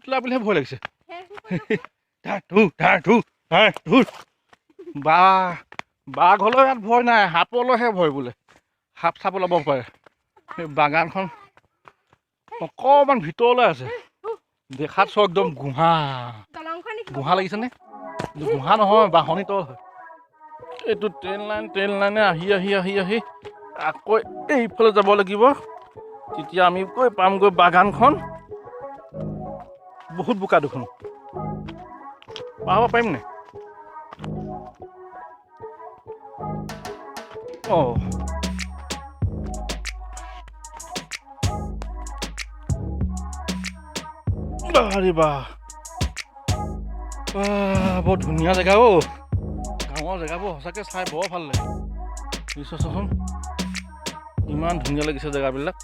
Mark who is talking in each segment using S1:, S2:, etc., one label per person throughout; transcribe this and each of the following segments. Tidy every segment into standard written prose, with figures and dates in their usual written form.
S1: তোলা বুলিহে ভয় লাগিছে বাঘ হ'লেও ইয়াত ভয় নাই, সাপলৈহে ভয় বোলে। সাপ চাপ ওলাব পাৰে। এই বাগানখন অকণমান ভিতৰলৈ আছে, দেখাত চব একদম গুহা লাগিছেনে? গুহা নহয়, বাঁহনি তল হয়। এইটো ট্ৰেইন লাইনে আহি আকৌ এইফালে যাব লাগিব, তেতিয়া আমি গৈ পামগৈ বাগানখন। বহুত বোকা দেখোন, পাব পাৰিম নে? অঁ বৰ ধুনীয়া জেগা অ'। গাঁৱৰ জেগাবোৰ সঁচাকৈ চাই বৰ ভাল লাগে। চোন ইমান ধুনীয়া লাগিছে জেগাবিলাক।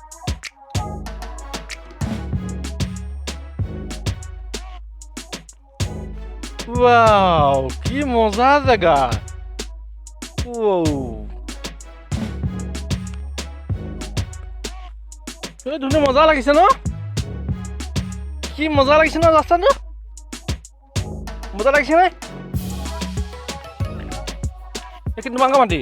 S1: ৱাও, কি মজা জেগা। ধুনীয়া মজা লাগিছে ন? কি মজা লাগিছে ন ৰাস্তাটো? মজা লাগিছে নে? কিন্তু মাংস মাটি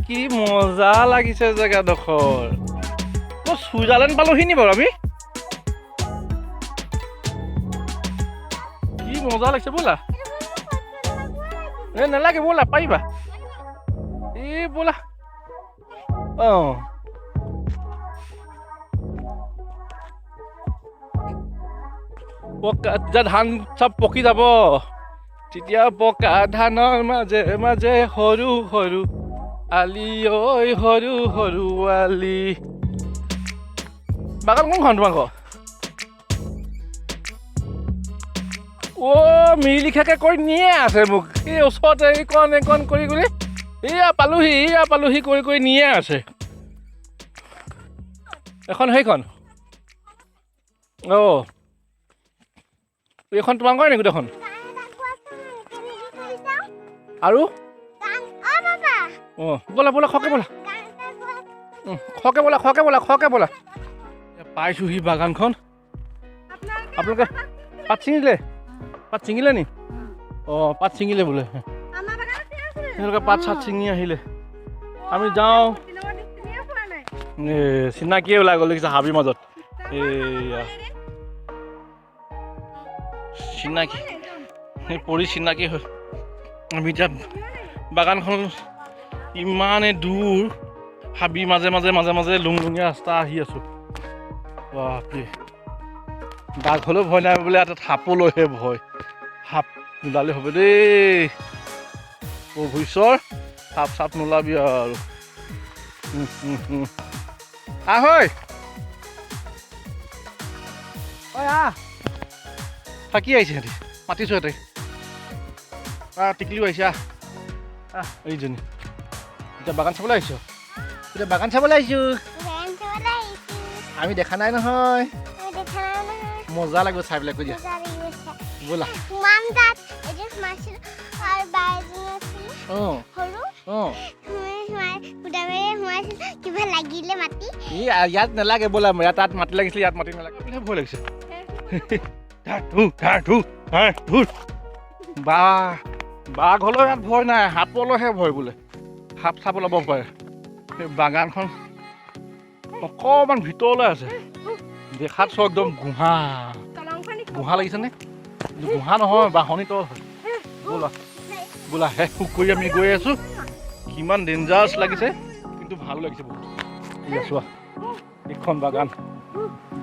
S1: কি মজা লাগিছে জেগাডোখৰ। চুইজাৰলেণ্ড পালোহি নি বাৰু আমি? কি মজা লাগিছে, ব'লা। নালাগে, ব'লা, পাৰিবা। ব'লা। যেতিয়া ধান চব পকি যাব, তেতিয়া পকা ধানৰ মাজে মাজে সৰু সৰু আলি, ঐ সৰু সৰু আলি। বাগান কোনখন তোমালোকৰ? মিৰিলিখাকে কৰি নিয়ে আছে মোক, এই ওচৰতে এইকণ কৰি এয়া পালোহি কৰি নিয়ে আছে। এখন সেইখন এইখন তোমালোকৰ নি গোটেইখন? আৰু ব'লা খকে ব'লা। পাইছোহি বাগানখন। আপোনালোকে পাত ছিঙিলে নি? পাত ছিঙিলে বোলে। তেওঁলোকে পাত চাত ছিঙি আহিলে, আমি যাওঁ। চিনাকিয়ে ওলাই গ'ল দেখিছা হাবিৰ মাজত। এয়া চিনাকি, চিনাকি হয়। আমি এতিয়া বাগানখন ইমানেই দূৰ, হাবিৰ মাজে লুংলুঙীয়া ৰাস্তা আহি আছো। বাপৰে, বাঘ হ'লেও ভয় নাই বোলে, এটা সাপলৈহে ভয়। সাপ নোলালে হ'ব দেই, প্ৰভু ঈশ্বৰ, সাপ চাপ নোলাবি আৰু। থাকি আহিছে সিহঁতি, মাতিছো সিহঁতে। টিকলিও আহিছে, এইজনী। এতিয়া বাগান চাবলৈ আহিছো, আমি দেখা নাই নহয়। মজা লাগিব চাই পেলাই, কৈ দিয়া ব'লা। ইয়াত নালাগে, ব'লা। তাত মাটি লাগিছিলে, ইয়াত মাটি নালাগে বুলিহে ভয় লাগিছে। বাঘ হ'লেও ইয়াত ভয় নাই, সাপলৈহে ভয় বোলে। সাপ চাপ ওলাব পাৰে। এই বাগানখন অকণমান ভিতৰলৈ আছে, দেখাত চব একদম গুহা লাগিছেনে? গুহা নহয়, বাঁহনি তল হয়। ব'লা শেষ কৰি আমি গৈ আছো। কিমান ডেঞ্জাৰাছ লাগিছে, কিন্তু ভাল লাগিছে বহুত। চোৱা এইখন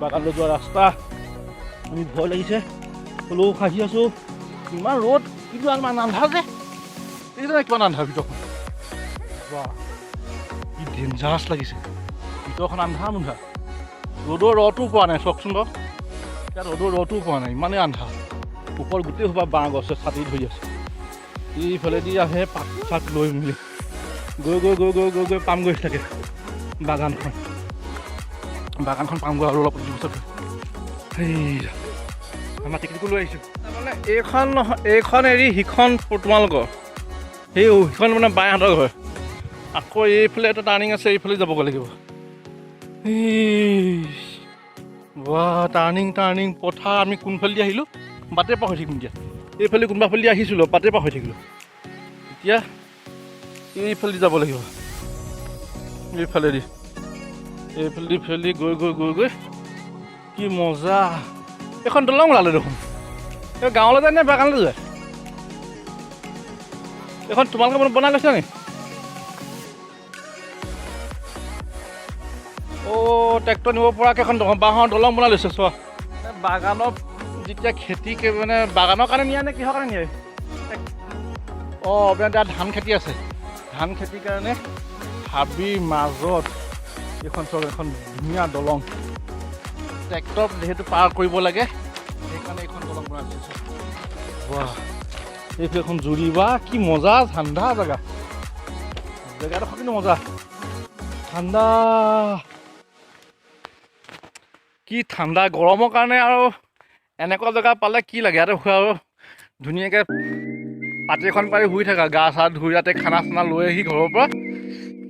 S1: বাগানলৈ যোৱা ৰাস্তা। আমি ভয় লাগিছে, হ'লেও খাহি আছো। ইমান ৰ'দ, কিন্তু ইমান আন্ধাৰ যে, কিমান আন্ধাৰ ভিতৰখন। কি ডেঞ্জাৰাছ লাগিছে, ভিতৰখন আন্ধাৰ মুন্ধাৰ। ৰ'দৰ ৰ'দটো পোৱা নাই, চাওকচোন বাৰু। ইয়াত ৰ'দৰ ৰ'দটো পোৱা নাই, ইমানেই আন্ধাৰ। ওপৰত গোটেই সোপা বাঁহ গছে ছাতি ধৰি আছে। এইফালেদি আহে পাত চাত লৈ মেলি গৈ পামগৈ থাকে বাগানখন পামগৈ আৰু অলপ পিছত। আমাৰ টিকেটটো লৈ আহিছোঁ। তাৰমানে এইখন নহয়, এইখন এৰি সিখন তোমালোকৰ সিখন মানে বাহঁতৰ ঘৰ। আকৌ এইফালে এটা টাৰ্ণিং আছে, এইফালে যাবগৈ লাগিব। টাৰ্ণিং পথাৰ আমি কোনফালেদি আহিলোঁ বাটে পাহৰি থাকিম এতিয়া এইফালে কোনোবা ফালেদি আহিছিলোঁ বাটে পাহৰি থাকিলোঁ এতিয়া এইফালেদি যাব লাগিব এইফালেদি গৈ কি মজা এখন দলং ওলালে দেখোন এই গাঁৱলৈ যায় নে বাগানলৈ যায় এখন তোমালোকে বনাই লৈছা নি ট্ৰেক্টৰ নিব পৰাকৈ এখন বাঁহৰ দলং বনাই লৈছে চোৱা বাগানত যেতিয়া খেতি মানে বাগানৰ কাৰণে নিয়ে নে কিহৰ কাৰণে নিয়ে আপোনাৰ তাত ধান খেতি আছে ধান খেতিৰ কাৰণে হাবিৰ মাজত এখন ধুনীয়া দলং ট্ৰেক্টৰ যিহেতু পাৰ কৰিব লাগে সেইকাৰণে এইখন দলং বনাই দিছে এইফালে এখন জুৰি বা কি মজা ঠাণ্ডা জেগাডোখৰ কিন্তু মজা ঠাণ্ডা কি ঠাণ্ডা গৰমৰ কাৰণে আৰু এনেকুৱা জেগা পালে কি লাগে ইয়াতে আৰু ধুনীয়াকৈ পাতি এখন পাৰি শুই থাকা গা চা ধুই ইয়াতে খানা চানা লৈ আহি ঘৰৰ পৰা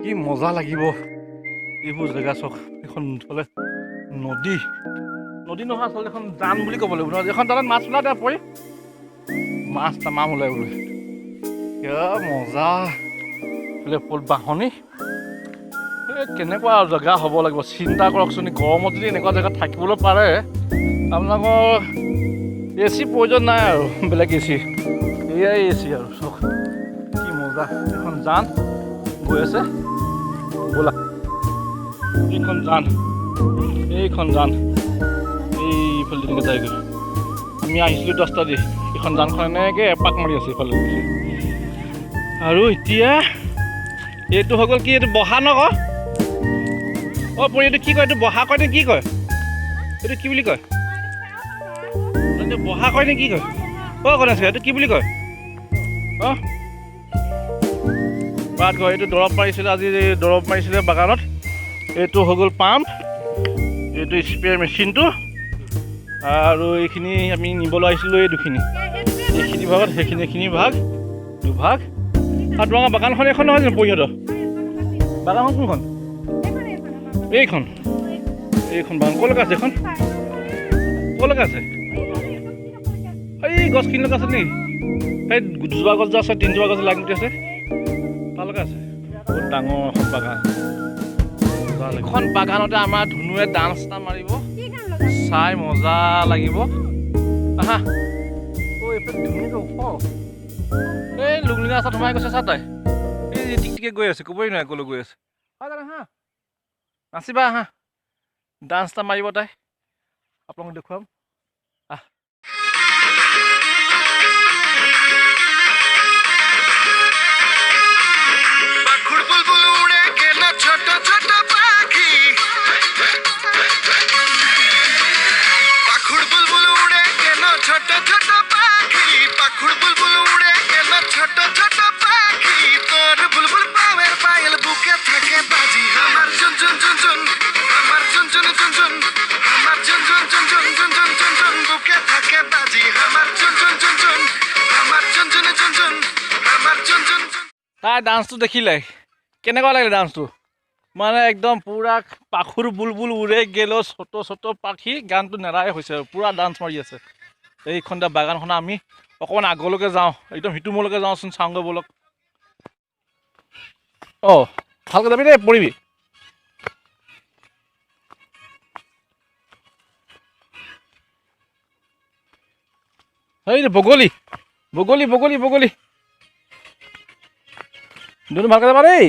S1: কি মজা লাগিব এইবোৰ জেগা চাওক এখন ফালে নদী নহয় আচলতে এখন জান বুলি ক'ব লাগিব এখন জানত মাছ ওলাই তাৰ পৰি মাছ তামাম ওলাই বোলে মজা বোলে বাঁহনি কেনেকুৱা জেগা হ'ব লাগিব চিন্তা কৰকচোন গৰমত যদি এনেকুৱা জেগাত থাকিবলৈ পাৰে আপোনালোকৰ AC প্ৰয়োজন নাই আৰু বেলেগ AC এয়াই AC আৰু চাওক কি মজা এখন জান গৈ আছে ব'লা এইখন জান এইফালে তেনেকৈ যায়গৈ আমি আহিছিলোঁ 10টা দি এইখন জানখন এনেকৈ এপাক মাৰি আছে এইফালে আৰু এতিয়া এইটো হৈ গ'ল কি এইটো বহা নকওঁ পৰি এইটো কি কয় এইটো বহা কয় নে কি কয় এইটো কি বুলি কয় বহা কয় নে কি কয় আছে এইটো কি বুলি কয় বাট কয় এইটো দৰৱ মাৰিছিলে আজি দৰৱ মাৰিছিলে বাগানত এইটো হৈ গ'ল পাম্প এইটো স্প্ৰে মেচিনটো আৰু এইখিনি আমি নিবলৈ আহিছিলোঁ এই দুখিনি এইখিনি ভাগত এইখিনি ভাগ দুভাগ আৰু তোমালোকৰ বাগানখন এখন নহয় জানো পৰিষদৰ বাগানখন কোনখন এইখন বাগান ক'লৈকে আছে এইখন ক'লৈকে আছে এই গছখিনিলৈকে আছে নেকি সেই দুজোপা গছ যে আছে 3জোপা গছ লাগি আছে তালৈকে আছে বহুত ডাঙৰ এখন বাগান এখন বাগানতে আমাৰ ধুনুৱে ডান্স এটা মাৰিব চাই মজা লাগিব আহা এইফালে ধুনীয়াকৈ ওখ এই লুংলিঙা আছে সোমাই গৈছে চা তাই এই টিকটিকে গৈ আছে ক'বই নোৱাৰে ক'লৈ গৈ আছে হা নাচিবা আহা ডান্স এটা মাৰিব তাই আপোনালোকক দেখুৱাম তাই ডান্সটো দেখিলে কেনেকুৱা লাগিলে ডান্সটো মানে একদম পূৰা পাখুৰ বুলবুল উৰে গেল ছোট পাখি গানটো নেৰাই হৈছে আৰু পূৰা ডান্স মাৰি আছে এইখন বাগানখন আমি অকণমান আগলৈকে যাওঁ একদম সিটোমলৈকে যাওঁচোন চাওঁগৈ ব'লক ভালকৈ যাবি দেই পৰিবি এই বগলী দুনু ভালকৈ যাবা দেই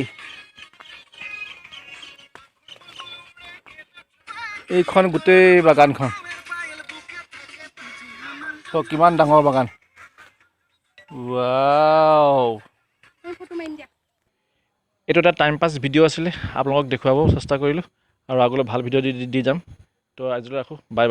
S1: এইখন গোটেই বাগানখন কিমান ডাঙৰ বাগান এইটো এটা টাইম পাছ ভিডিঅ' আছিলে আপোনালোকক দেখুৱাব চেষ্টা কৰিলোঁ আৰু আগলৈ ভাল ভিডিঅ' দি যাম তো আজিলৈ ৰাখোঁ বাই